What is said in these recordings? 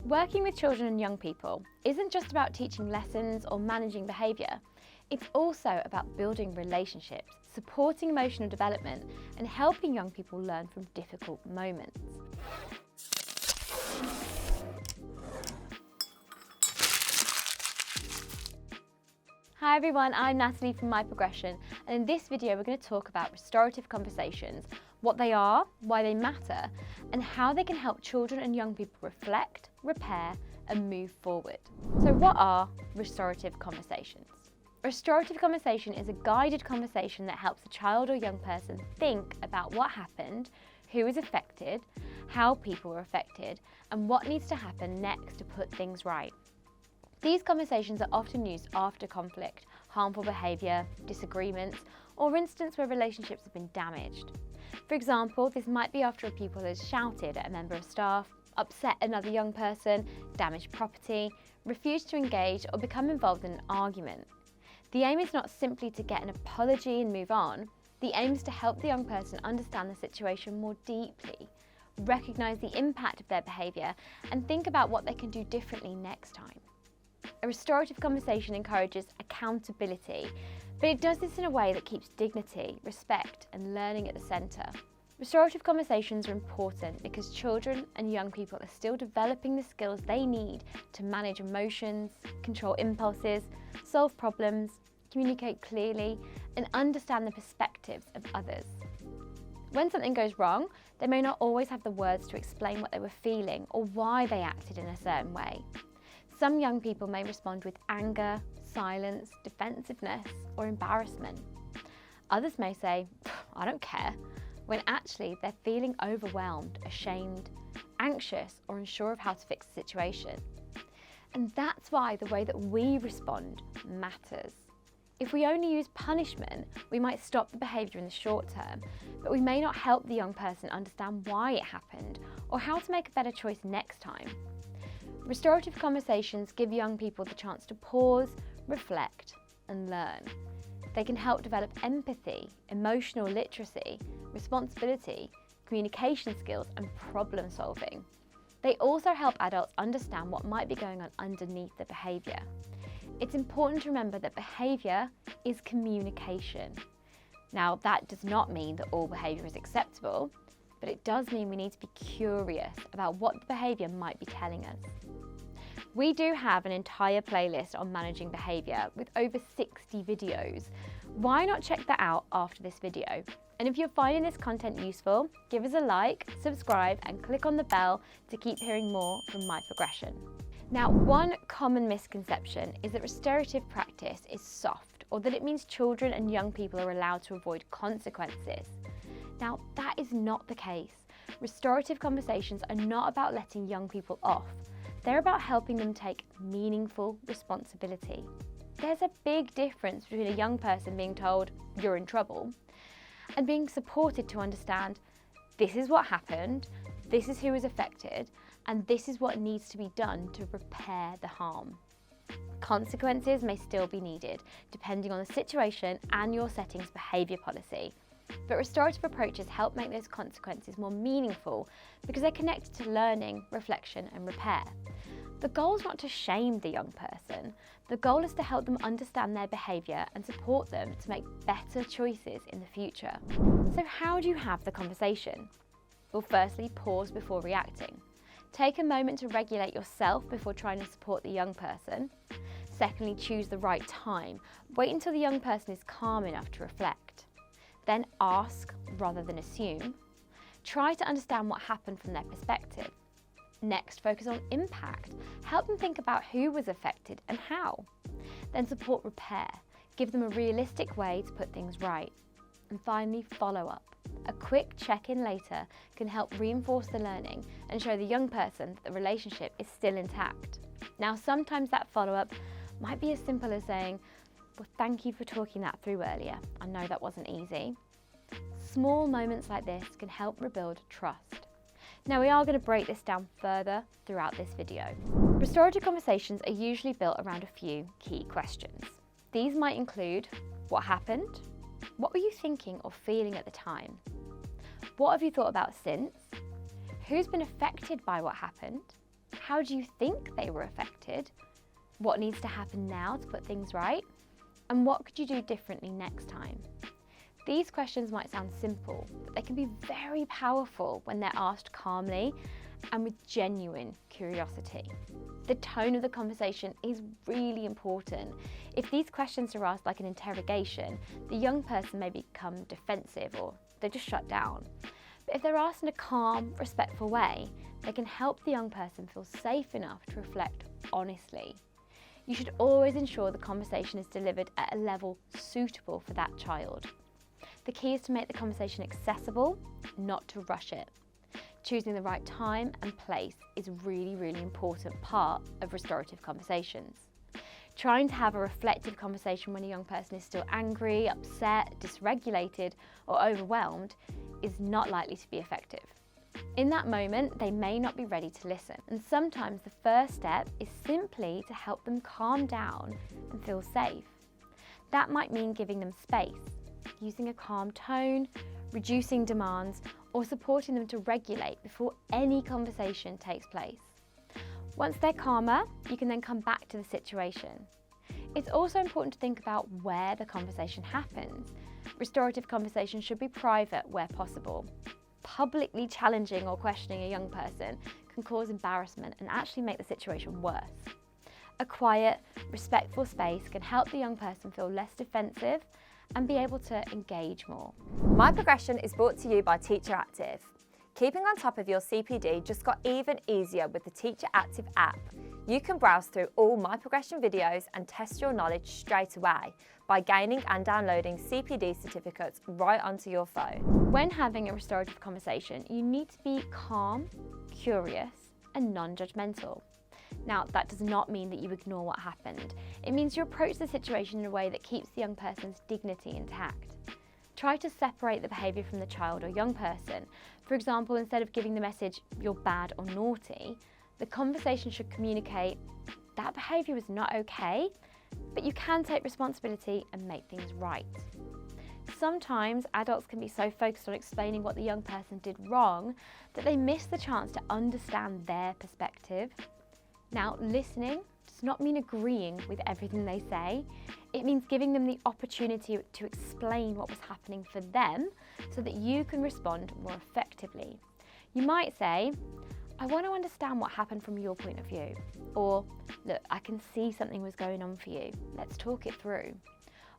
Working with children and young people isn't just about teaching lessons or managing behaviour. It's also about building relationships, supporting emotional development, and helping young people learn from difficult moments. Hi everyone, I'm Natalie from My Progression, and in this video we're going to talk about restorative conversations, what they are, why they matter, and how they can help children and young people reflect, repair, and move forward. So what are restorative conversations? A restorative conversation is a guided conversation that helps a child or young person think about what happened, who is affected, how people were affected, and what needs to happen next to put things right. These conversations are often used after conflict, harmful behaviour, disagreements, or incidents where relationships have been damaged. For example, this might be after a pupil has shouted at a member of staff, upset another young person, damaged property, refused to engage, or become involved in an argument. The aim is not simply to get an apology and move on. The aim is to help the young person understand the situation more deeply, recognise the impact of their behaviour, and think about what they can do differently next time. A restorative conversation encourages accountability, but it does this in a way that keeps dignity, respect, and learning at the centre. Restorative conversations are important because children and young people are still developing the skills they need to manage emotions, control impulses, solve problems, communicate clearly, and understand the perspectives of others. When something goes wrong, they may not always have the words to explain what they were feeling or why they acted in a certain way. Some young people may respond with anger, silence, defensiveness, or embarrassment. Others may say, "I don't care," when actually they're feeling overwhelmed, ashamed, anxious, or unsure of how to fix the situation. And that's why the way that we respond matters. If we only use punishment, we might stop the behaviour in the short term, but we may not help the young person understand why it happened or how to make a better choice next time. Restorative conversations give young people the chance to pause, reflect, and learn. They can help develop empathy, emotional literacy, responsibility, communication skills, and problem solving. They also help adults understand what might be going on underneath the behaviour. It's important to remember that behaviour is communication. Now, that does not mean that all behaviour is acceptable, but it does mean we need to be curious about what the behaviour might be telling us. We do have an entire playlist on managing behaviour with over 60 videos. Why not check that out after this video? And if you're finding this content useful, give us a like, subscribe, and click on the bell to keep hearing more from My Progression. Now, one common misconception is that restorative practice is soft, or that it means children and young people are allowed to avoid consequences. Now, that is not the case. Restorative conversations are not about letting young people off. They're about helping them take meaningful responsibility. There's a big difference between a young person being told, "You're in trouble," and being supported to understand, this is what happened, this is who is affected, and this is what needs to be done to repair the harm. Consequences may still be needed, depending on the situation and your setting's behaviour policy. But restorative approaches help make those consequences more meaningful because they're connected to learning, reflection, and repair. The goal is not to shame the young person. The goal is to help them understand their behaviour and support them to make better choices in the future. So how do you have the conversation? Well, firstly, pause before reacting. Take a moment to regulate yourself before trying to support the young person. Secondly, choose the right time. Wait until the young person is calm enough to reflect. Then ask rather than assume. Try to understand what happened from their perspective. Next, focus on impact. Help them think about who was affected and how. Then support repair. Give them a realistic way to put things right. And finally, follow up. A quick check-in later can help reinforce the learning and show the young person that the relationship is still intact. Now, sometimes that follow-up might be as simple as saying, "Well, thank you for talking that through earlier. I know that wasn't easy." Small moments like this can help rebuild trust. Now, we are going to break this down further throughout this video. Restorative conversations are usually built around a few key questions. These might include, what happened? What were you thinking or feeling at the time? What have you thought about since? Who's been affected by what happened? How do you think they were affected? What needs to happen now to put things right? And what could you do differently next time? These questions might sound simple, but they can be very powerful when they're asked calmly and with genuine curiosity. The tone of the conversation is really important. If these questions are asked like an interrogation, the young person may become defensive or they just shut down. But if they're asked in a calm, respectful way, they can help the young person feel safe enough to reflect honestly. You should always ensure the conversation is delivered at a level suitable for that child. The key is to make the conversation accessible, not to rush it. Choosing the right time and place is a really, really important part of restorative conversations. Trying to have a reflective conversation when a young person is still angry, upset, dysregulated, or overwhelmed is not likely to be effective. In that moment, they may not be ready to listen, and sometimes the first step is simply to help them calm down and feel safe. That might mean giving them space, using a calm tone, reducing demands, or supporting them to regulate before any conversation takes place. Once they're calmer, you can then come back to the situation. It's also important to think about where the conversation happens. Restorative conversation should be private where possible. Publicly challenging or questioning a young person can cause embarrassment and actually make the situation worse. A quiet, respectful space can help the young person feel less defensive and be able to engage more. My Progression is brought to you by Teacher Active. Keeping on top of your CPD just got even easier with the Teacher Active app. You can browse through all My Progression videos and test your knowledge straight away by gaining and downloading CPD certificates right onto your phone. When having a restorative conversation, you need to be calm, curious, and non-judgmental. Now, that does not mean that you ignore what happened. It means you approach the situation in a way that keeps the young person's dignity intact. Try to separate the behaviour from the child or young person. For example, instead of giving the message, "you're bad" or "naughty," the conversation should communicate, "that behaviour is not okay, but you can take responsibility and make things right." Sometimes adults can be so focused on explaining what the young person did wrong that they miss the chance to understand their perspective. Now, listening does not mean agreeing with everything they say. It means giving them the opportunity to explain what was happening for them so that you can respond more effectively. You might say, "I want to understand what happened from your point of view." Or, "Look, I can see something was going on for you. Let's talk it through."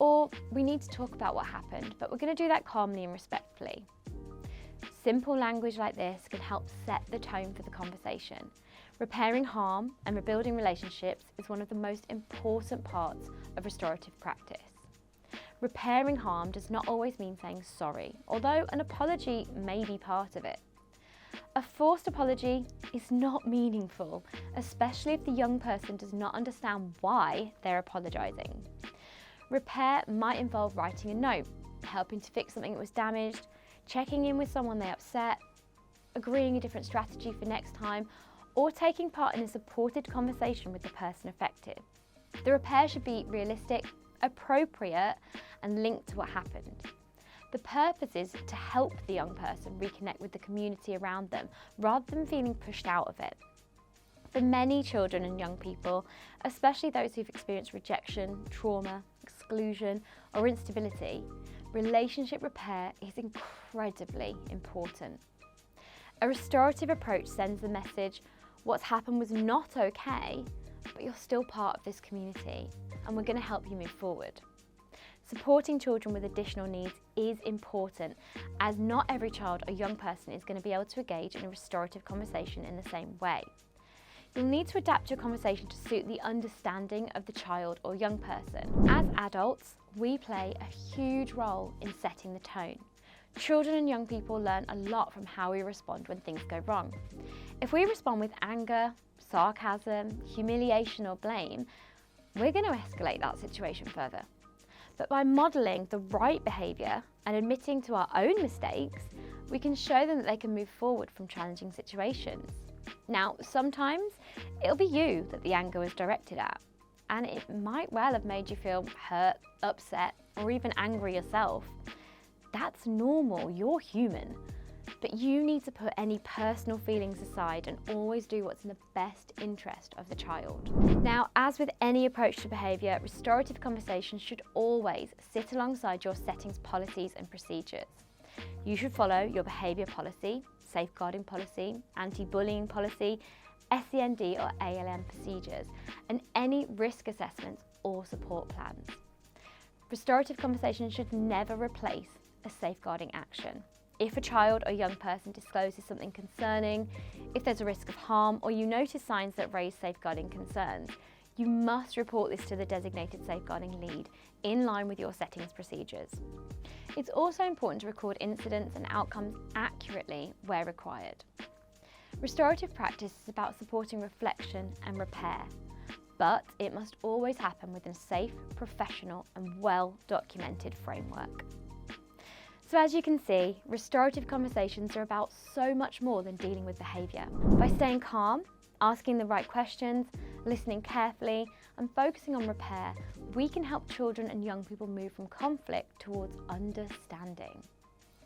Or, "We need to talk about what happened, but we're going to do that calmly and respectfully." Simple language like this can help set the tone for the conversation. Repairing harm and rebuilding relationships is one of the most important parts of restorative practice. Repairing harm does not always mean saying sorry, although an apology may be part of it. A forced apology is not meaningful, especially if the young person does not understand why they're apologising. Repair might involve writing a note, helping to fix something that was damaged, checking in with someone they upset, agreeing a different strategy for next time, or taking part in a supported conversation with the person affected. The repair should be realistic, appropriate, and linked to what happened. The purpose is to help the young person reconnect with the community around them, rather than feeling pushed out of it. For many children and young people, especially those who've experienced rejection, trauma, exclusion, or instability, relationship repair is incredibly important. A restorative approach sends the message, what's happened was not okay, but you're still part of this community, and we're going to help you move forward. Supporting children with additional needs is important, as not every child or young person is going to be able to engage in a restorative conversation in the same way. You'll need to adapt your conversation to suit the understanding of the child or young person. As adults, we play a huge role in setting the tone. Children and young people learn a lot from how we respond when things go wrong. If we respond with anger, sarcasm, humiliation, or blame, we're going to escalate that situation further. But by modelling the right behaviour and admitting to our own mistakes, we can show them that they can move forward from challenging situations. Now, sometimes it'll be you that the anger was directed at, and it might well have made you feel hurt, upset, or even angry yourself. That's normal, you're human. But you need to put any personal feelings aside and always do what's in the best interest of the child. Now, as with any approach to behaviour, restorative conversations should always sit alongside your settings policies and procedures. You should follow your behaviour policy, safeguarding policy, anti-bullying policy, SEND or ALM procedures, and any risk assessments or support plans. Restorative conversations should never replace a safeguarding action. If a child or young person discloses something concerning, if there's a risk of harm, or you notice signs that raise safeguarding concerns, you must report this to the designated safeguarding lead in line with your settings procedures. It's also important to record incidents and outcomes accurately where required. Restorative practice is about supporting reflection and repair, but it must always happen within a safe, professional and well-documented framework. So as you can see, restorative conversations are about so much more than dealing with behaviour. By staying calm, asking the right questions, listening carefully and focusing on repair, we can help children and young people move from conflict towards understanding.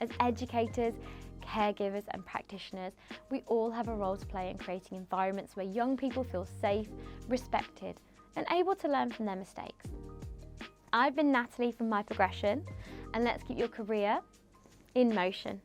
As educators, caregivers and practitioners, we all have a role to play in creating environments where young people feel safe, respected and able to learn from their mistakes. I've been Natalie from My Progression, and let's keep your career in motion.